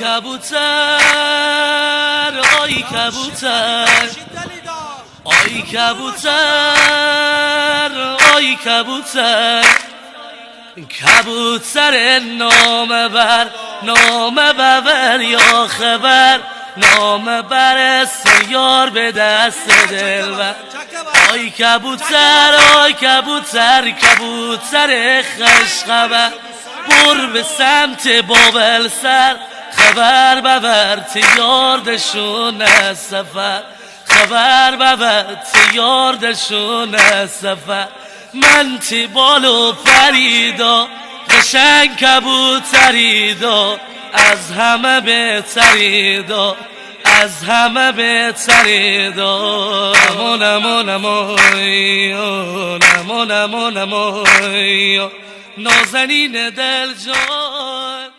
کبوتر آی کبوتر آی کبوتر آی کبوتر کبوتر نامه بر یا خبر نامه بر یار به دست دلبر آی کبوتر آی کبوتر کبوتر خوشخبر بر به سمت بابل سر خبر ببر تیاردشون از سفر خبر ببر تیاردشون از سفر من تیبالو پریدا قشنگ کبوتریدا از همه بهتریدا از همه بهتریدا نمو نمو نمو نمو نمو نمو نازنین دل جان